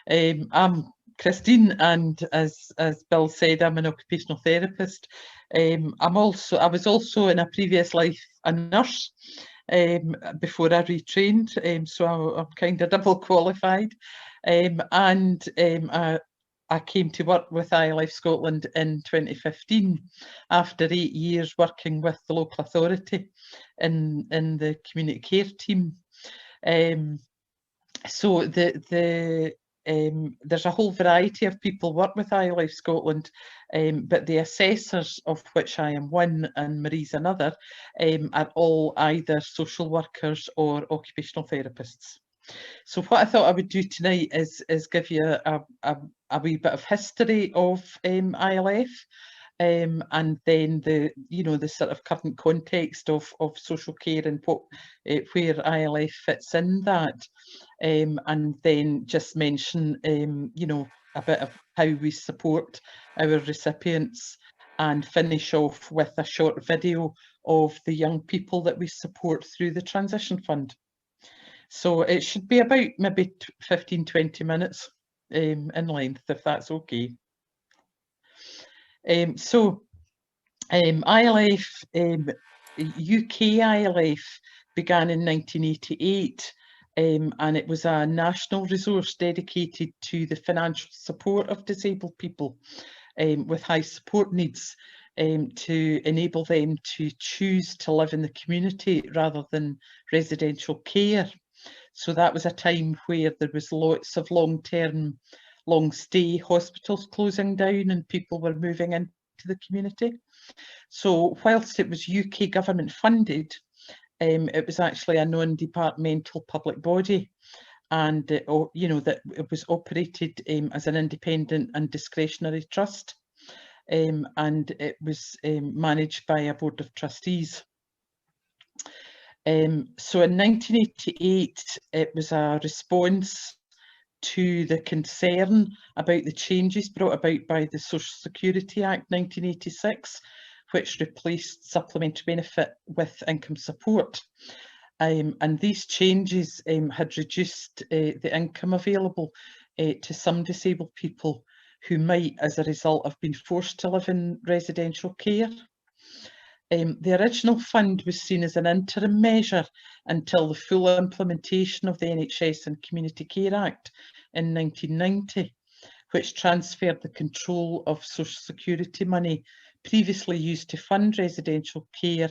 I'm Christine, and as Bill said, I'm an occupational therapist. I was also in a previous life a nurse before I retrained, so I'm kind of double qualified. I came to work with iLife Scotland in 2015 after 8 years working with the local authority in the community care team. So there's a whole variety of people work with iLife Scotland, but the assessors, of which I am one and Marie's another, are all either social workers or occupational therapists. So what I thought I would do tonight is give you a wee bit of history of ILF. And then the sort of current context of social care and what where ILF fits in that, and then just mention a bit of how we support our recipients, and finish off with a short video of the young people that we support through the Transition Fund. So it should be about maybe 15-20 minutes in length, if that's okay. ILF, UK ILF began in 1988, and it was a national resource dedicated to the financial support of disabled people with high support needs, to enable them to choose to live in the community rather than residential care. So that was a time where there was lots of long-term, long-stay hospitals closing down and people were moving into the community. So whilst it was UK government funded, it was actually a non-departmental public body, and that it was operated as an independent and discretionary trust, and it was managed by a board of trustees. So in 1988, it was a response to the concern about the changes brought about by the Social Security Act 1986, which replaced supplementary benefit with income support. And these changes had reduced the income available to some disabled people who might, as a result, have been forced to live in residential care. The original fund was seen as an interim measure until the full implementation of the NHS and Community Care Act in 1990, which transferred the control of Social Security money previously used to fund residential care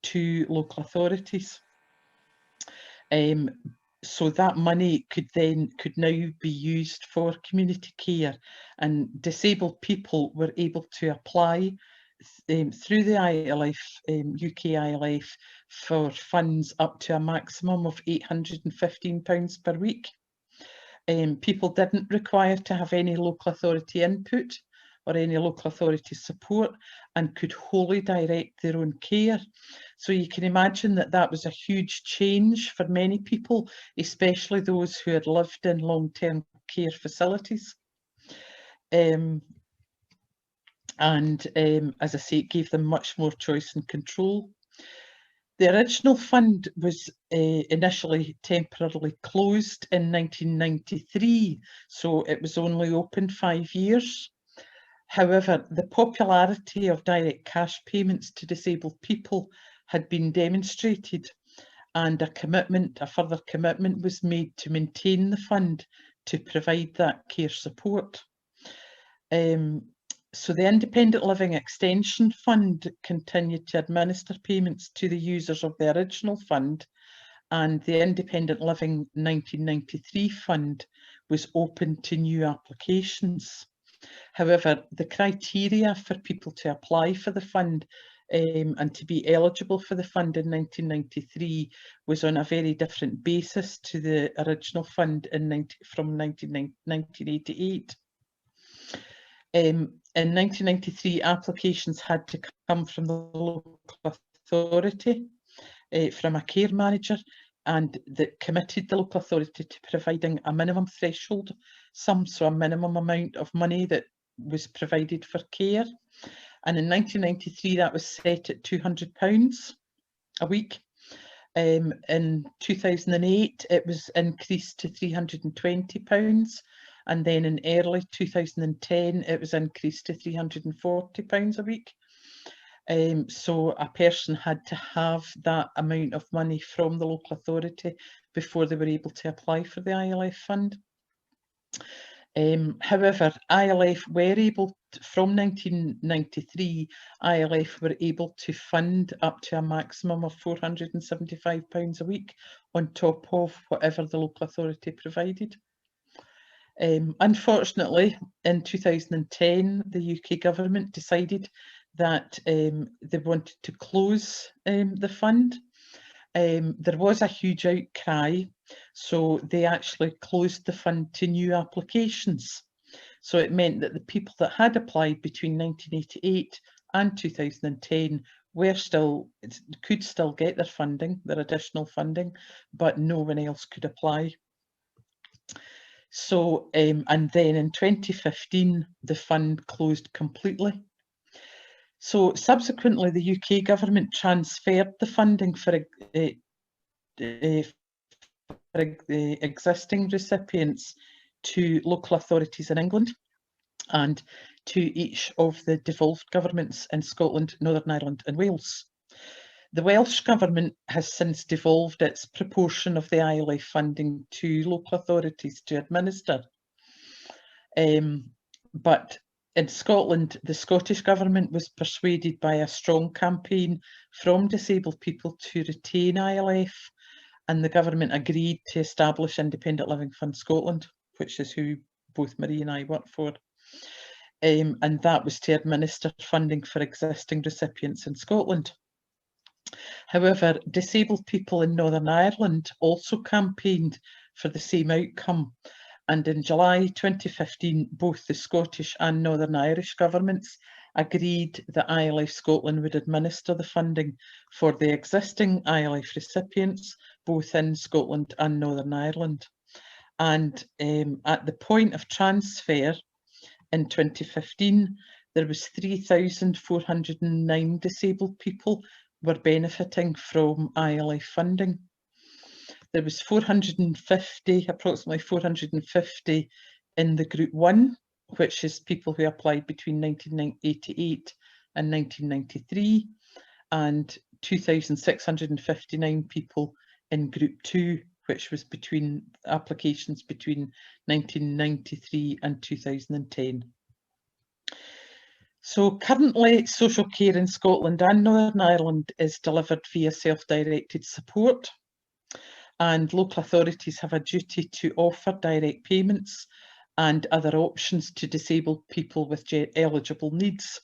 to local authorities. So that money could now be used for community care, and disabled people were able to apply through the ILF, UK ILF, for funds up to a maximum of £815 per week. People didn't require to have any local authority input or any local authority support, and could wholly direct their own care. So you can imagine that that was a huge change for many people, especially those who had lived in long-term care facilities. As I say, it gave them much more choice and control. The original fund was initially temporarily closed in 1993, so it was only open 5 years. However, the popularity of direct cash payments to disabled people had been demonstrated, and a further commitment was made to maintain the fund to provide that care support. So the Independent Living Extension Fund continued to administer payments to the users of the original fund, and the Independent Living 1993 Fund was open to new applications. However, the criteria for people to apply for the fund and to be eligible for the fund in 1993 was on a very different basis to the original fund from 1988. In 1993, applications had to come from the local authority, from a care manager, and that committed the local authority to providing a minimum threshold sum, so a minimum amount of money that was provided for care. And in 1993, that was set at £200 a week. In 2008, it was increased to £320, and then in early 2010, it was increased to £340 a week. So a person had to have that amount of money from the local authority before they were able to apply for the ILF fund. However, ILF were able to, from 1993, ILF were able to fund up to a maximum of £475 a week on top of whatever the local authority provided. Unfortunately, in 2010, the UK government decided that they wanted to close the fund. There was a huge outcry, so they actually closed the fund to new applications. So it meant that the people that had applied between 1988 and 2010 could still get their funding, their additional funding, but no one else could apply. So, and then in 2015, the fund closed completely. So subsequently, the UK government transferred the funding for the existing recipients to local authorities in England and to each of the devolved governments in Scotland, Northern Ireland and Wales. The Welsh Government has since devolved its proportion of the ILF funding to local authorities to administer. But in Scotland, the Scottish Government was persuaded by a strong campaign from disabled people to retain ILF, and the government agreed to establish Independent Living Fund Scotland, which is who both Marie and I work for. And that was to administer funding for existing recipients in Scotland. However, disabled people in Northern Ireland also campaigned for the same outcome. And in July 2015, both the Scottish and Northern Irish governments agreed that ILF Scotland would administer the funding for the existing ILF recipients, both in Scotland and Northern Ireland. And at the point of transfer in 2015, there was 3,409 disabled people were benefiting from ILF funding. There was approximately 450 in the Group 1, which is people who applied between 1988 and 1993, and 2,659 people in Group 2, which was between applications between 1993 and 2010. So currently, social care in Scotland and Northern Ireland is delivered via self-directed support, and local authorities have a duty to offer direct payments and other options to disabled people with eligible needs.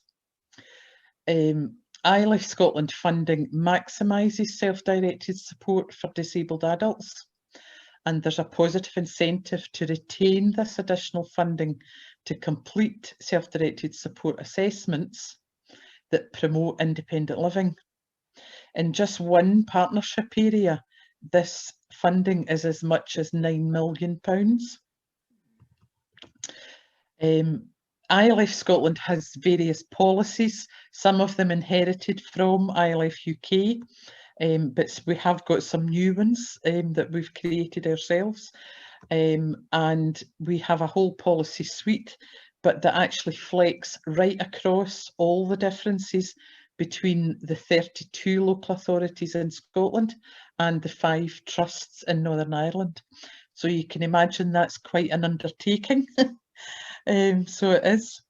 ILF Scotland funding maximises self-directed support for disabled adults, and there's a positive incentive to retain this additional funding to complete self-directed support assessments that promote independent living. In just one partnership area, this funding is as much as £9 million. ILF Scotland has various policies, some of them inherited from ILF UK, but we have got some new ones that we've created ourselves, and we have a whole policy suite, but that actually flex right across all the differences between the 32 local authorities in Scotland and the 5 trusts in Northern Ireland. So you can imagine that's quite an undertaking. So it is.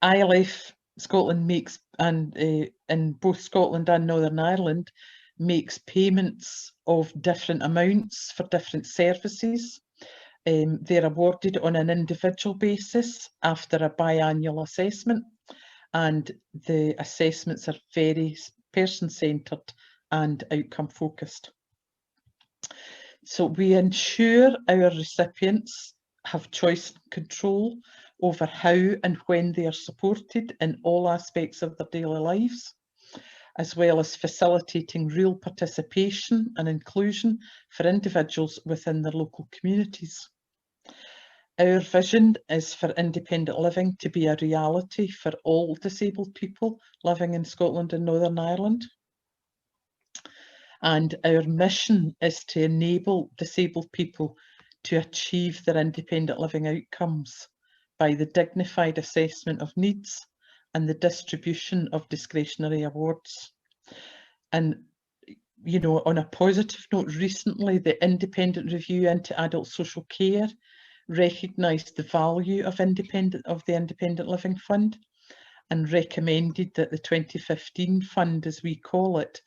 ILF Scotland makes, and in both Scotland and Northern Ireland, makes payments of different amounts for different services. They're awarded on an individual basis after a biannual assessment, and the assessments are very person-centred and outcome-focused. So we ensure our recipients have choice and control over how and when they are supported in all aspects of their daily lives, as well as facilitating real participation and inclusion for individuals within their local communities. Our vision is for independent living to be a reality for all disabled people living in Scotland and Northern Ireland. And our mission is to enable disabled people to achieve their independent living outcomes by the dignified assessment of needs and the distribution of discretionary awards. And, you know, on a positive note, recently the independent review into adult social care recognised the value of the Independent Living Fund and recommended that the 2015 fund, as we call it,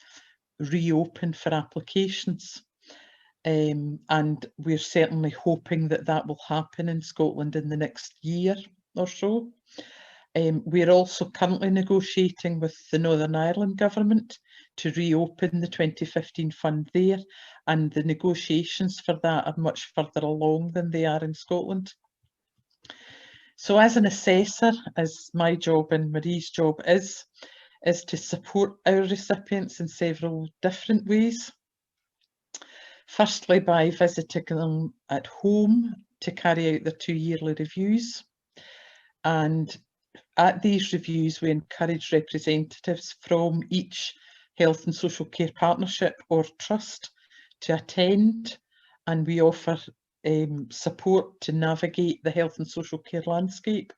reopen for applications. And we're certainly hoping that that will happen in Scotland in the next year or so. We're also currently negotiating with the Northern Ireland Government to reopen the 2015 fund there, and the negotiations for that are much further along than they are in Scotland. So as an assessor, as my job and Marie's job is to support our recipients in several different ways. Firstly, by visiting them at home to carry out their 2 yearly reviews. And at these reviews, we encourage representatives from each health and social care partnership or trust to attend, and we offer support to navigate the health and social care landscape.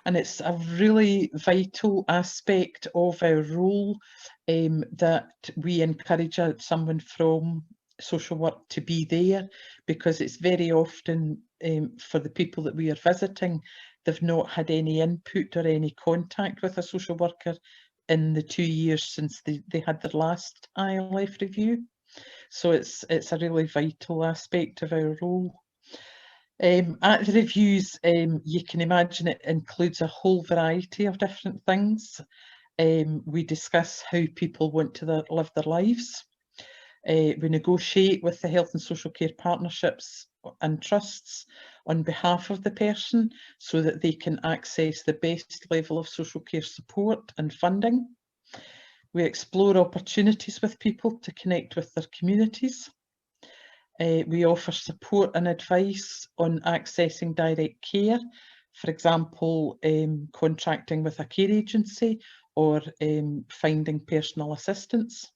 And it's a really vital aspect of our role that we encourage someone from social work to be there, because it's very often for the people that we are visiting, they've not had any input or any contact with a social worker in the 2 years since they had their last ILF review. So it's a really vital aspect of our role. At the reviews, you can imagine it includes a whole variety of different things. We discuss how people want to live their lives. We negotiate with the health and social care partnerships and trusts on behalf of the person so that they can access the best level of social care support and funding. We explore opportunities with people to connect with their communities. We offer support and advice on accessing direct care, for example, contracting with a care agency or finding personal assistance.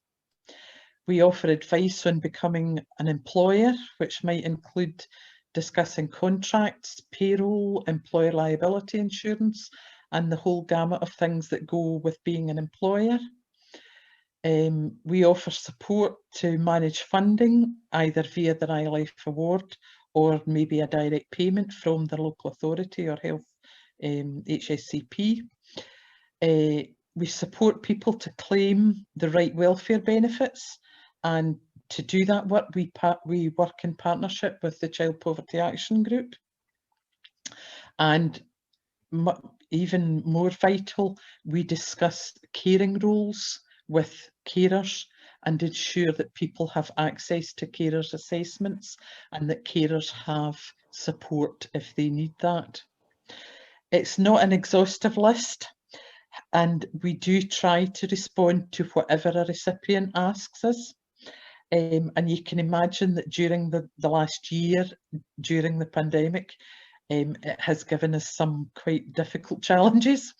We offer advice on becoming an employer, which might include discussing contracts, payroll, employer liability insurance, and the whole gamut of things that go with being an employer. We offer support to manage funding, either via their ILF award or maybe a direct payment from the local authority or health HSCP. We support people to claim the right welfare benefits, and to do that work, we work in partnership with the Child Poverty Action Group. And even more vital, we discuss caring roles with carers and ensure that people have access to carers assessments and that carers have support if they need that. It's not an exhaustive list, and we do try to respond to whatever a recipient asks us. And you can imagine that during the last year, during the pandemic, it has given us some quite difficult challenges,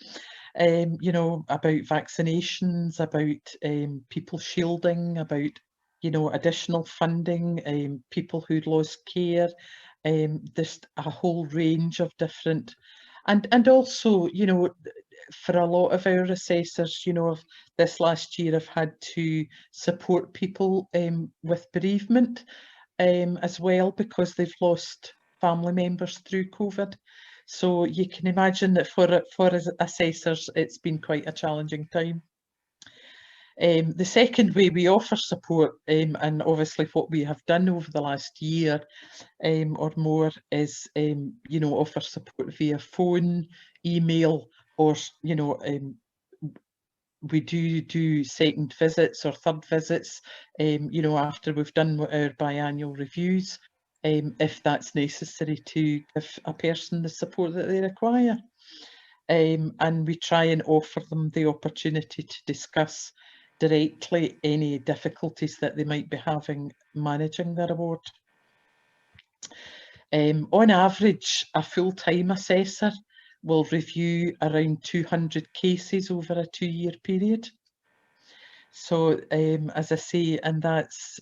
you know, about vaccinations, about people shielding, about, you know, additional funding, people who'd lost care, there's a whole range of different, and also, you know, for a lot of our assessors, you know, of this last year have had to support people with bereavement as well, because they've lost family members through COVID. So you can imagine that for assessors, it's been quite a challenging time. The second way we offer support, and obviously what we have done over the last year or more, is you know, offer support via phone, email, or you know, we do second visits or third visits, you know, after we've done our biannual reviews, if that's necessary to give a person the support that they require. And we try and offer them the opportunity to discuss directly any difficulties that they might be having managing their award. On average, a full-time assessor will review around 200 cases over a 2-year period. So as I say, and that's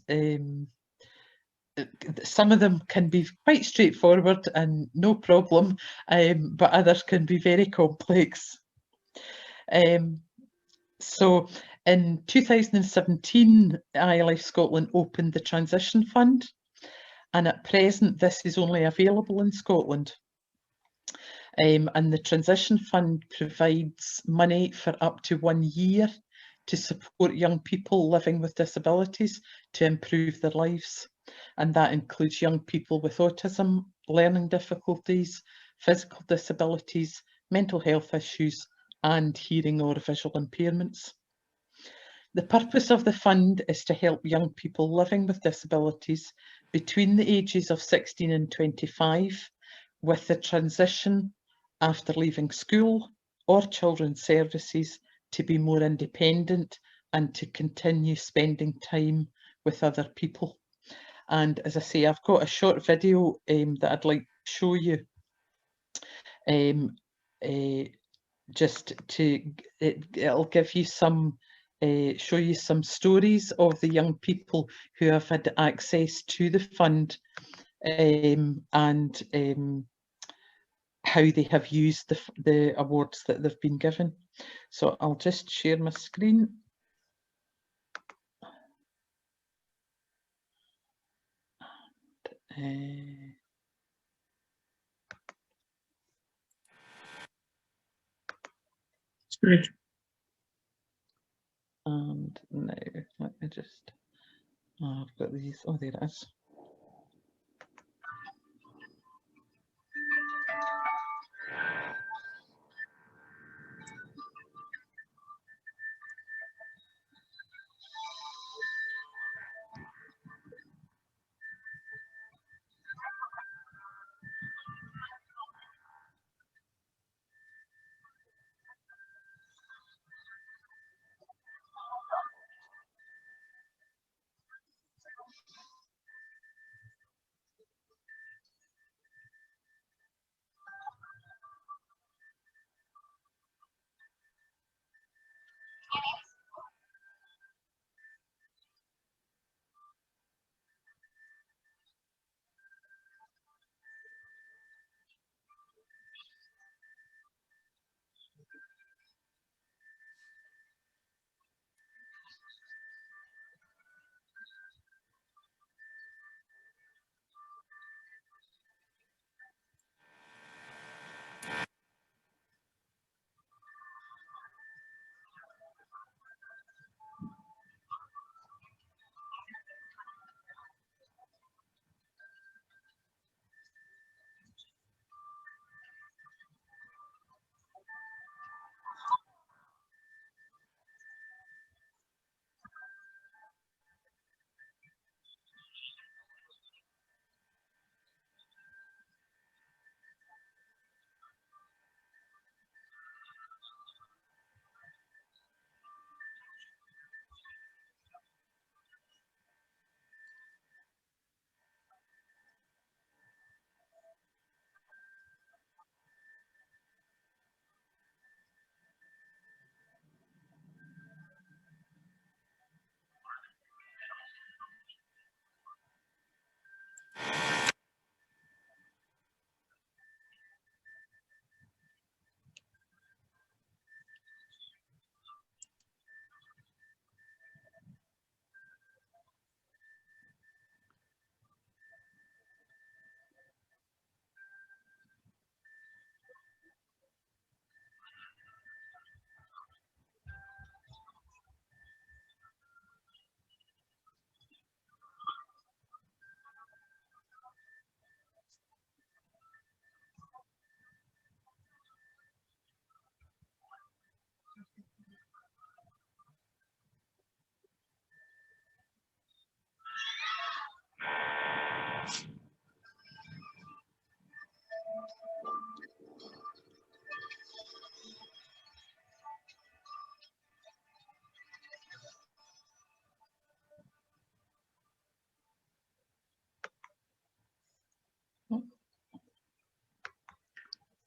some of them can be quite straightforward and no problem, but others can be very complex. So in 2017, iLife Scotland opened the Transition Fund, and at present this is only available in Scotland. And the Transition Fund provides money for up to 1 year to support young people living with disabilities to improve their lives. And that includes young people with autism, learning difficulties, physical disabilities, mental health issues, and hearing or visual impairments. The purpose of the fund is to help young people living with disabilities between the ages of 16 and 25 with the transition after leaving school or children's services to be more independent and to continue spending time with other people. And as I say, I've got a short video that I'd like to show you. Just to, it'll give you some, show you some stories of the young people who have had access to the fund and how they have used the awards that they've been given. So I'll just share my screen. Great. And now let me just, oh, I've got these, oh there it is.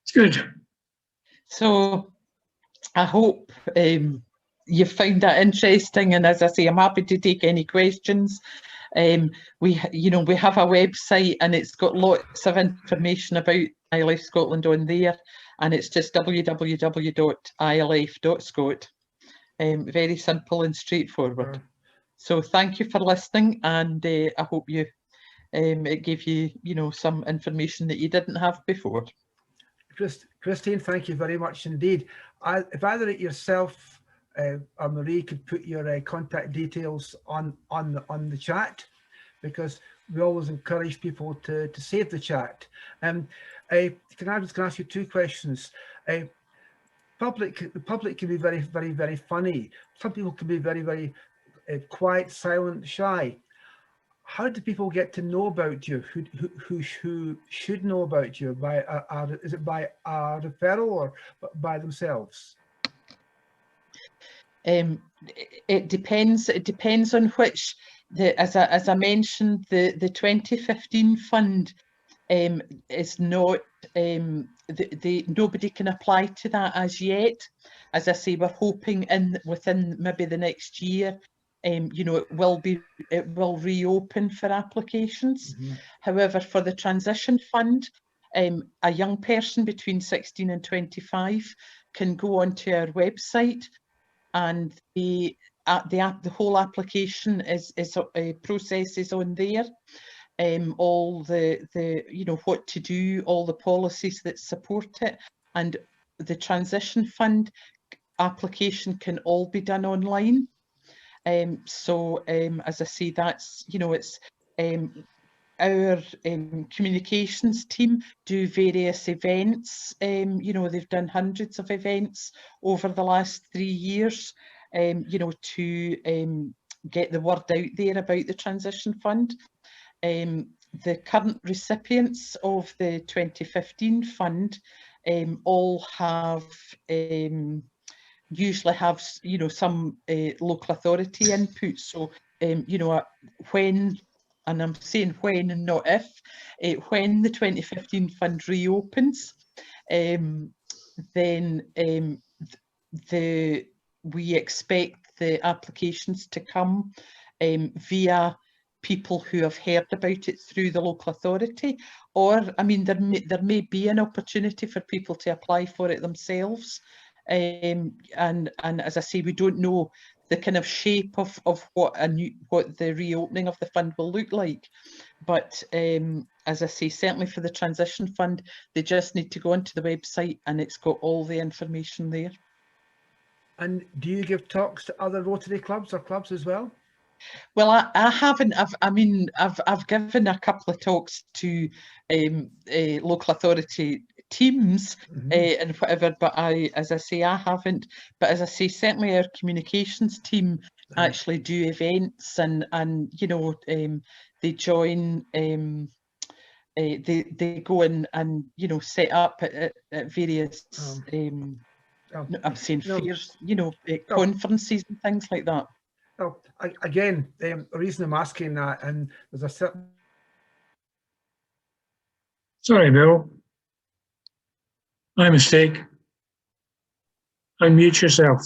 It's good. So I hope you found that interesting, and as I say, I'm happy to take any questions. We have a website, and it's got lots of information about iLife Scotland on there, and it's just www.ilife.scot. Very simple and straightforward. So thank you for listening, and I hope it gave you, some information that you didn't have before. Christine, thank you very much indeed. If either yourself or Marie could put your contact details on the chat, because we always encourage people to save the chat. Can I just ask you two questions? The public can be very, very, very funny. Some people can be very, very quiet, silent, shy. How do people get to know about you? Who should know about you? Is it by a referral or by themselves? It depends. It depends on which. As I mentioned, the 2015 fund is not. Nobody can apply to that as yet. As I say, we're hoping within maybe the next year. It will reopen for applications. Mm-hmm. However, for the transition fund, a young person between 16 and 25 can go onto our website, and the whole application processes on there. All the what to do, all the policies that support it, and the transition fund application can all be done online. As I say, that's it's our communications team do various events. They've done hundreds of events over the last 3 years. To get the word out there about the transition fund. The current recipients of the 2015 fund all have. Usually have some local authority input. So when, and I'm saying when and not if, when the 2015 fund reopens, then we expect the applications to come via people who have heard about it through the local authority, or there may be an opportunity for people to apply for it themselves. And as I say, we don't know the kind of shape of what the reopening of the fund will look like. But as I say, certainly for the transition fund, they just need to go onto the website, and it's got all the information there. And do you give talks to other Rotary clubs or clubs as well? Well, I haven't. I've given a couple of talks to local authority teams, mm-hmm. And whatever, but as I say, I haven't. But as I say, certainly our communications team actually do events, and they join. They go in and set up at various. I'm saying fairs, conferences and things like that. Well, again, the reason I'm asking that, and there's a certain. Sorry, Bill. My mistake. Unmute yourself.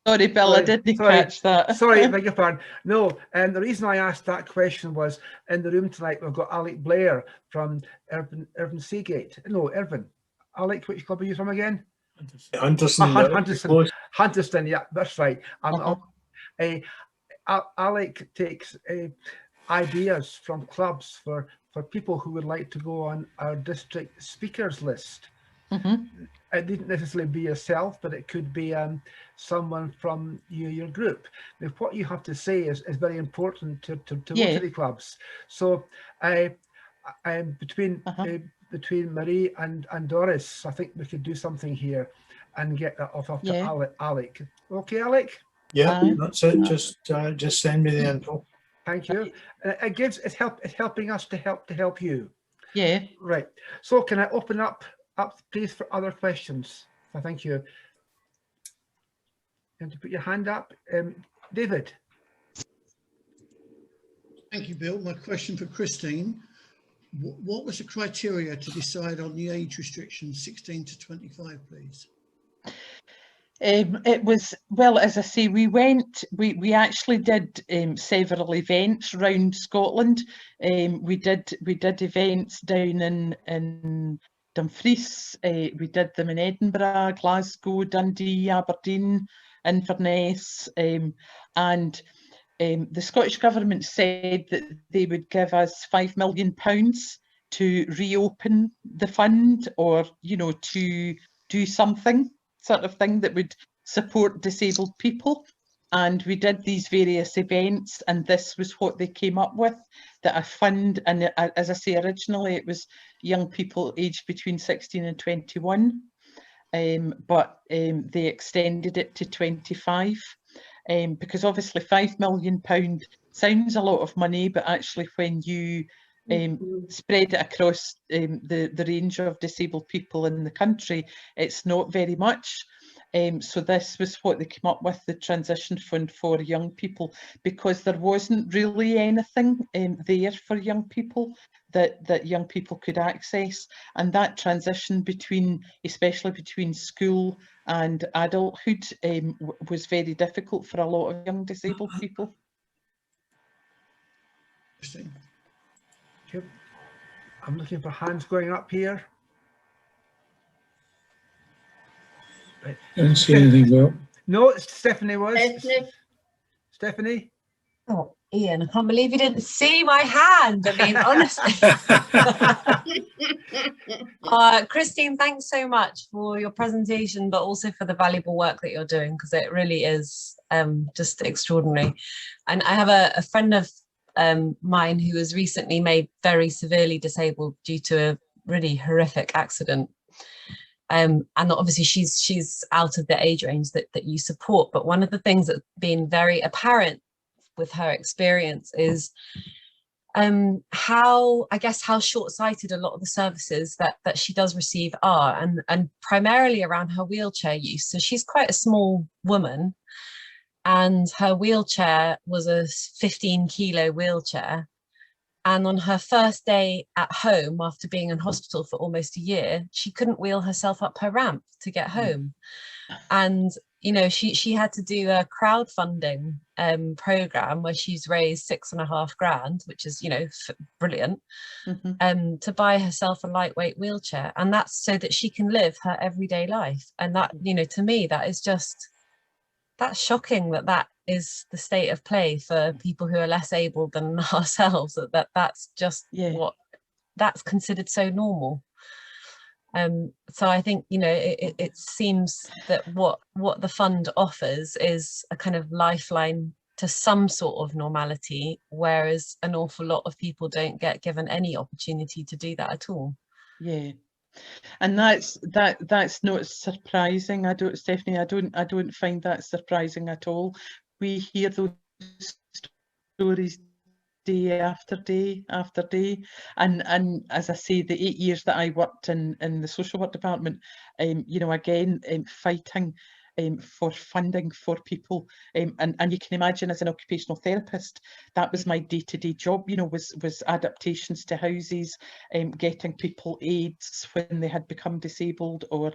Sorry, Bill, I didn't catch that. Sorry, beg your pardon. No, the reason I asked that question was, in the room tonight, we've got Alec Blair from Irvine Seagate. No, Irvine. Alec, which club are you from again? Hunterston, yeah, that's right. Alec takes ideas from clubs for people who would like to go on our district speakers list. Mm-hmm. It didn't necessarily be yourself, but it could be someone from your group. Now, what you have to say is very important to Rotary clubs. So between Marie and Doris, I think we could do something here and get that off to Alec. Okay, Alec? Yeah, that's it. Just send me the info. Thank you. It's helping us to help you. Yeah. Right. So can I open up please for other questions? Thank you. You have to put your hand up. David. Thank you, Bill. My question for Christine. What was the criteria to decide on the age restriction 16 to 25, please? It was, well, as I say, we actually did several events around Scotland. We did events down in Dumfries. We did them in Edinburgh, Glasgow, Dundee, Aberdeen, Inverness, and the Scottish Government said that they would give us £5 million to reopen the fund, or, you know, to do something sort of thing that would support disabled people. And we did these various events, and this was what they came up with, that a fund, and as I say, originally it was young people aged between 16 and 21, but they extended it to 25, because obviously £5 million sounds a lot of money, but actually when you spread it across the range of disabled people in the country, it's not very much. So this was what they came up with, the transition fund for young people, because there wasn't really anything there for young people that young people could access. And that transition between, especially between school and adulthood, was very difficult for a lot of young disabled people. Christine. Yep. I'm looking for hands going up here. Right. I didn't see anything, Bill. No, Stephanie was. Stephanie. Stephanie? Oh, Ian, I can't believe you didn't see my hand. I mean, honestly. Christine, thanks so much for your presentation, but also for the valuable work that you're doing, because it really is just extraordinary. And I have a friend of mine who was recently made very severely disabled due to a really horrific accident. And obviously she's out of the age range that you support. But one of the things that's been very apparent with her experience is how short-sighted a lot of the services that she does receive are, and primarily around her wheelchair use. So she's quite a small woman, and her wheelchair was a 15-kilo wheelchair. And on her first day at home, after being in hospital for almost a year, she couldn't wheel herself up her ramp to get home. And, you know, she had to do a crowdfunding program where she's raised £6,500, which is, you know, brilliant, to buy herself a lightweight wheelchair. And that's so that she can live her everyday life. And that, you know, to me, that is just, that's shocking that is the state of play for people who are less able than ourselves, that's just what that's considered so normal. So I think, you know, it seems that what the fund offers is a kind of lifeline to some sort of normality, whereas an awful lot of people don't get given any opportunity to do that at all. Yeah. And that's not surprising. Stephanie, I don't find that surprising at all. We hear those stories day after day after day, and as I say, the 8 years that I worked in the social work department, you know, again, fighting for funding for people, and you can imagine, as an occupational therapist, that was my day-to-day job, you know, was adaptations to houses, getting people aids when they had become disabled, or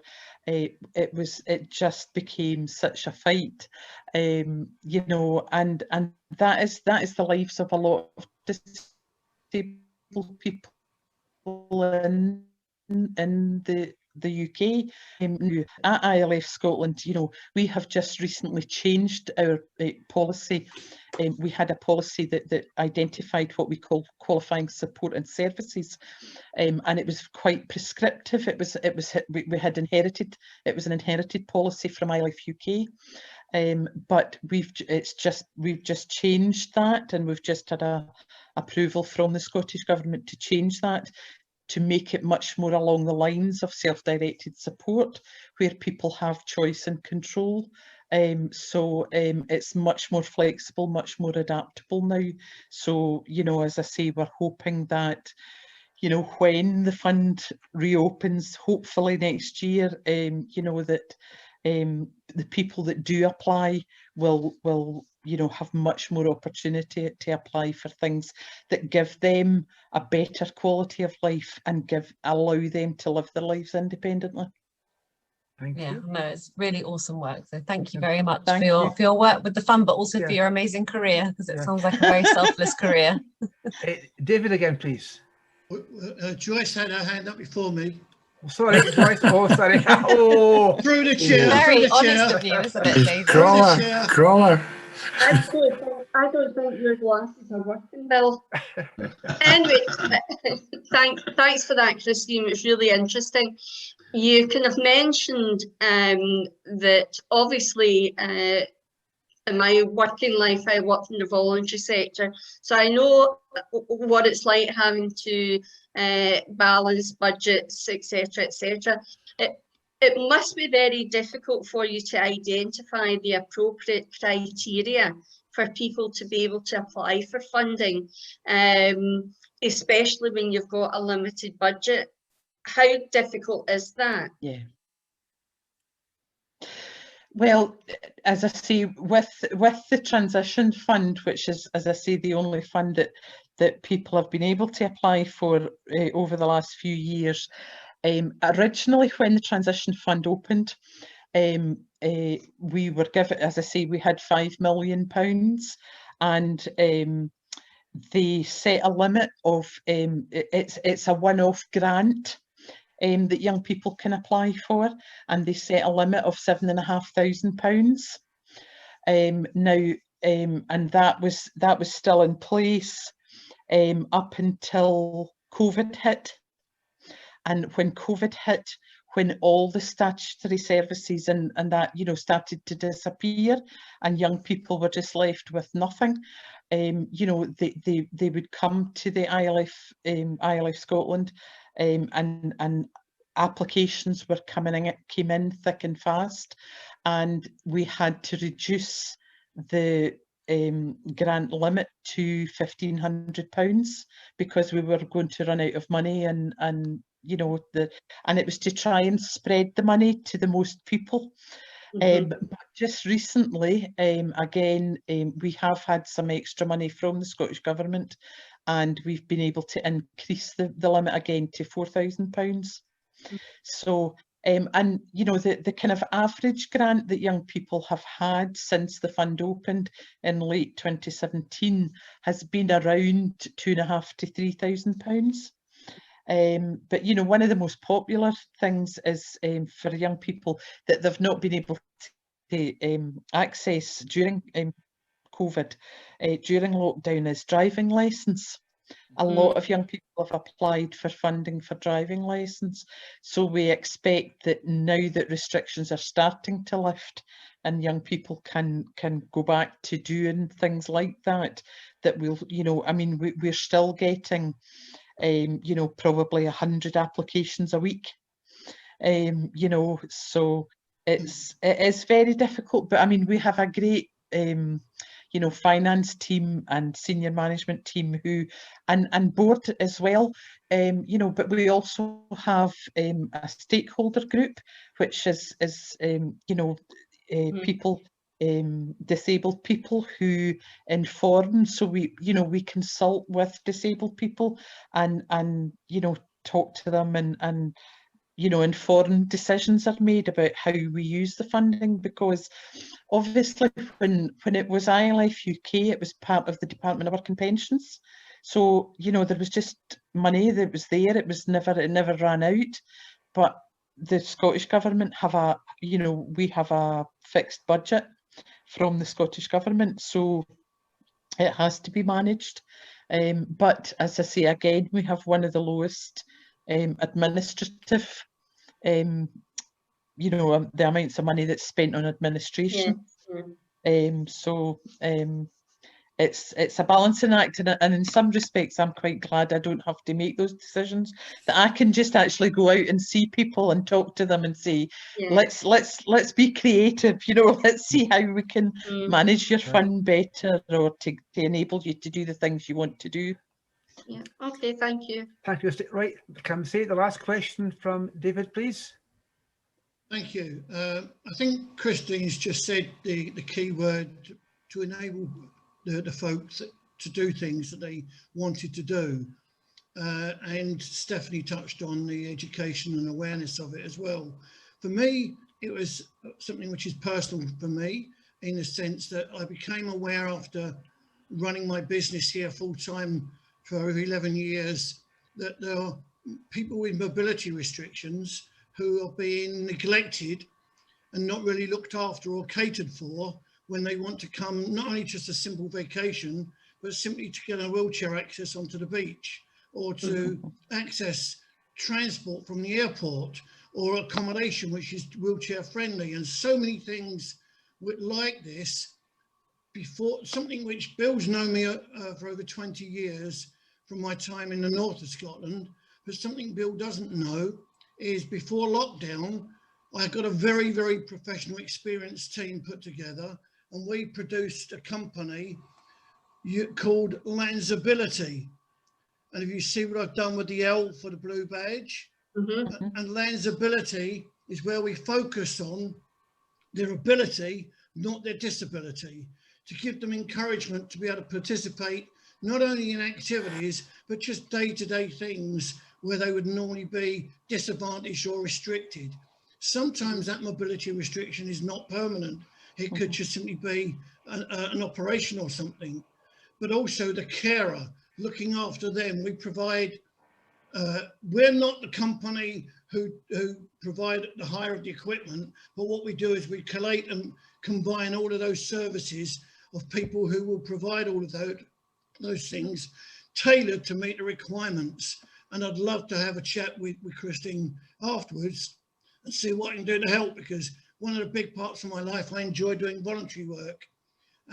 it just became such a fight, you know, and that is the lives of a lot of disabled people in the UK. At ILF Scotland, you know, we have just recently changed our policy. We had a policy that identified what we call qualifying support and services, and it was quite prescriptive. We had inherited, it was an inherited policy from ILF UK. But we've just changed that, and we've just had a approval from the Scottish Government to change that, to make it much more along the lines of self-directed support, where people have choice and control. So it's much more flexible, much more adaptable now. So, you know, as I say, we're hoping that, you know, when the fund reopens, hopefully next year, you know, that the people that do apply will you know, have much more opportunity to apply for things that give them a better quality of life and allow them to live their lives independently. Thank Yeah, you. no, it's really awesome work. So thank you Yeah. very much Thank for you. your work with the fund, but also Yeah. for your amazing career, because it Yeah. sounds like a very selfless career. David again, please. Joyce had her hand up before me. Oh, sorry, Joyce. Oh, sorry. Oh, Through the chair, through Very the honest chair. of you, isn't it, It's David? crawler, crawler. I don't think your glasses are working, Bill. Anyway, thanks for that, Christine. It's really interesting. You kind of mentioned that obviously in my working life, I worked in the voluntary sector, so I know what it's like having to balance budgets, etc., etc. It must be very difficult for you to identify the appropriate criteria for people to be able to apply for funding, especially when you've got a limited budget. How difficult is that? Yeah. Well, as I say, with the transition fund, which is, as I say, the only fund that people have been able to apply for over the last few years. Originally, when the transition fund opened, we were given, as I say, we had £5 million, and they set a limit of it's a one-off grant that young people can apply for, and they set a limit of £7,500. Now, and that was still in place up until COVID hit. And when COVID hit, when all the statutory services and that, you know, started to disappear and young people were just left with nothing, you know, they would come to the ILF Scotland, and applications were came in thick and fast, and we had to reduce the grant limit to £1,500 because we were going to run out of money, and you know, and it was to try and spread the money to the most people. But just recently, again, we have had some extra money from the Scottish Government, and we've been able to increase the limit again to £4,000. So, and you know, the kind of average grant that young people have had since the fund opened in late 2017 has been around £2,500 to £3,000. But you know, one of the most popular things is for young people that they've not been able to access during COVID, during lockdown, is driving licence. A lot of young people have applied for funding for driving licence, so we expect that now that restrictions are starting to lift and young people can go back to doing things like that, that we'll, you know, I mean, we're still getting you know, probably 100 applications a week, you know, so it is very difficult. But I mean, we have a great you know, finance team and senior management team who, and board as well, you know, but we also have a stakeholder group, which is you know, people, disabled people who inform. So we, you know, we consult with disabled people and you know, talk to them, and you know, informed decisions are made about how we use the funding, because obviously when it was ILF UK, it was part of the Department of Work and Pensions. So, you know, there was just money that was there. It never ran out. But the Scottish Government have a, you know, we have a fixed budget from the Scottish Government, so it has to be managed. But as I say, again, we have one of the lowest administrative, you know, the amounts of money that's spent on administration. So it's a balancing act, and in some respects I'm quite glad I don't have to make those decisions, that I can just actually go out and see people and talk to them and say, let's be creative, you know, let's see how we can manage your fund better, or to enable you to do the things you want to do. Yeah, okay, thank you. Thank you. Right, can we say the last question from David, please? Thank you. I think Christine's just said the key word to enable the folks to do things that they wanted to do. And Stephanie touched on the education and awareness of it as well. For me, it was something which is personal for me, in the sense that I became aware after running my business here full time for over 11 years that there are people with mobility restrictions who are being neglected and not really looked after or catered for when they want to come, not only just a simple vacation, but simply to get a wheelchair access onto the beach, or to access transport from the airport, or accommodation which is wheelchair friendly, and so many things like this. Before, something which Bill's known me for over 20 years from my time in the north of Scotland, but something Bill doesn't know is before lockdown, I got a very, very professional, experienced team put together, and we produced a company called Landsability. And if you see what I've done with the L for the blue badge, and Landsability is where we focus on their ability, not their disability, to give them encouragement to be able to participate not only in activities, but just day-to-day things where they would normally be disadvantaged or restricted. Sometimes that mobility restriction is not permanent. It could just simply be an operation or something. But also the carer, looking after them. We provide, we're not the company who provide the hire of the equipment, but what we do is we collate and combine all of those services of people who will provide all of those things tailored to meet the requirements. And I'd love to have a chat with Christine afterwards and see what I can do to help, because one of the big parts of my life, I enjoy doing voluntary work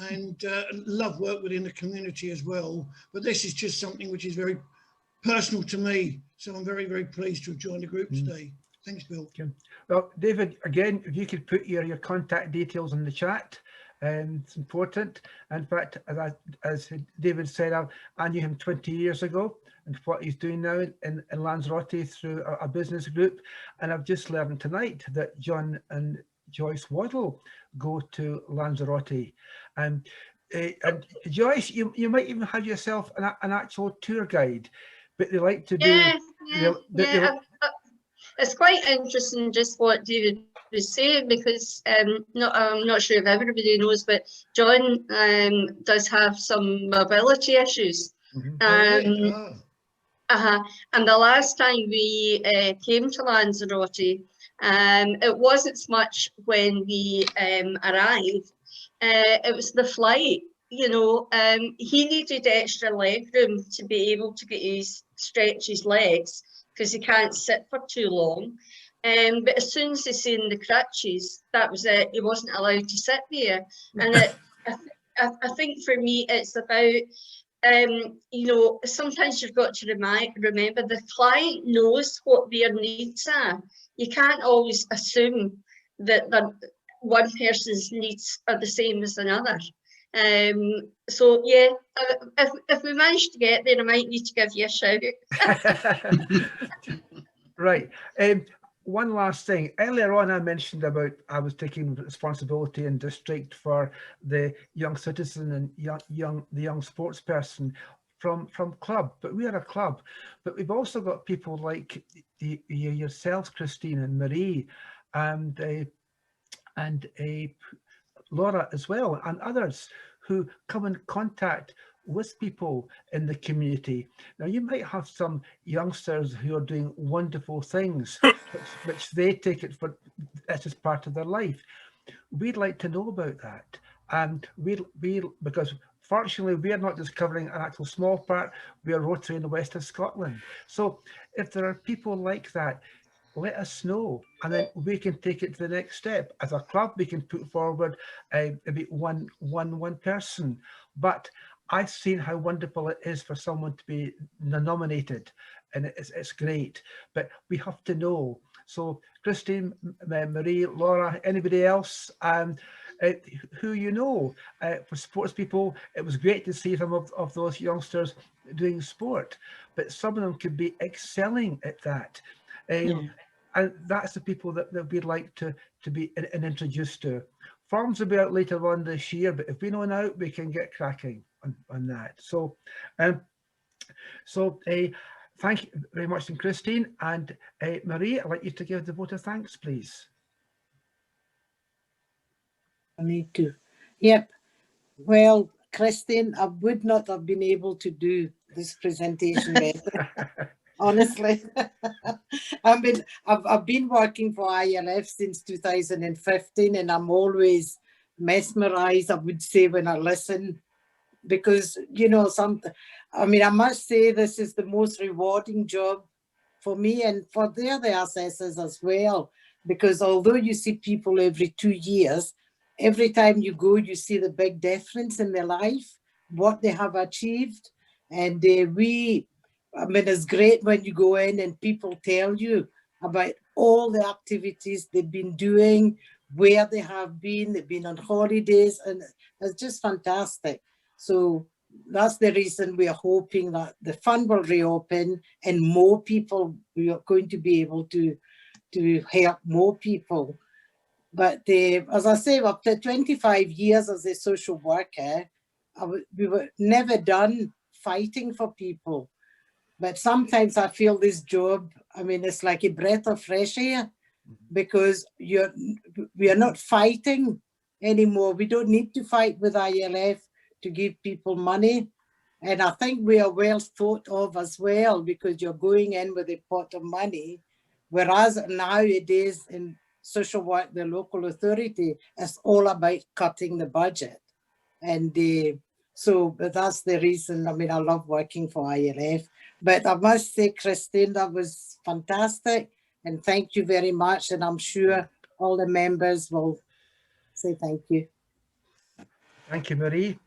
and love work within the community as well. But this is just something which is very personal to me. So I'm very, very pleased to have joined the group today. Thanks, Bill. Okay. Well, David, again, if you could put your contact details in the chat, it's important. In fact, as David said, I knew him 20 years ago, and what he's doing now in Lanzarote through a business group. And I've just learned tonight that John and Joyce Waddle go to Lanzarote. And Joyce, you might even have yourself an actual tour guide, but they like to do... It's quite interesting just what David was saying, because I'm not sure if everybody knows, but John does have some mobility issues. And the last time we came to Lanzarote, it wasn't so much when we arrived, it was the flight. You know, he needed extra leg room to be able to stretch his legs, because he can't sit for too long. But as soon as he's seen the crutches, that was it. He wasn't allowed to sit there. And I think for me, it's about, you know, sometimes you've got to remember the client knows what their needs are. You can't always assume that one person's needs are the same as another. So yeah, if we manage to get there, I might need to give you a shout. Right. One last thing. Earlier on, I mentioned about I was taking responsibility in district for the young citizen and the young sports person from club. But we are a club. But we've also got people like yourselves, Christine and Marie, and Laura as well, and others who come in contact with people in the community. Now, you might have some youngsters who are doing wonderful things, which they take it for as part of their life. We'd like to know about that, and because fortunately we're not just covering an actual small part. We are Rotary in the west of Scotland. So if there are people like that, let us know, and then we can take it to the next step. As a club, we can put forward maybe one person. But I've seen how wonderful it is for someone to be nominated, and it's great. But we have to know. So Christine, Marie, Laura, anybody else who you know, for sports people, it was great to see some of those youngsters doing sport, but some of them could be excelling at that. And that's the people that we'd like to be introduced to. Forms will be out later on this year, but if we know now, we can get cracking on that. So, thank you very much, Christine. And Marie, I'd like you to give the vote of thanks, please. I need to. Yep. Well, Christine, I would not have been able to do this presentation better. Honestly. I've been working for ILF since 2015, and I'm always mesmerized, I would say, when I listen, because, you know, I must say this is the most rewarding job for me and for the other assessors as well, because although you see people every 2 years, every time you go, you see the big difference in their life, what they have achieved. And it's great when you go in and people tell you about all the activities they've been doing, where they have been, they've been on holidays, and it's just fantastic. So that's the reason we are hoping that the fund will reopen and more people, we are going to be able to help more people. But as I say, after 25 years as a social worker, we were never done fighting for people. But sometimes I feel this job, it's like a breath of fresh air, because we are not fighting anymore. We don't need to fight with ILF to give people money. And I think we are well thought of as well, because you're going in with a pot of money, whereas nowadays in social work, the local authority is all about cutting the budget. And but that's the reason, I love working for ILF. But I must say, Christine, that was fantastic. And thank you very much. And I'm sure all the members will say thank you. Thank you, Marie.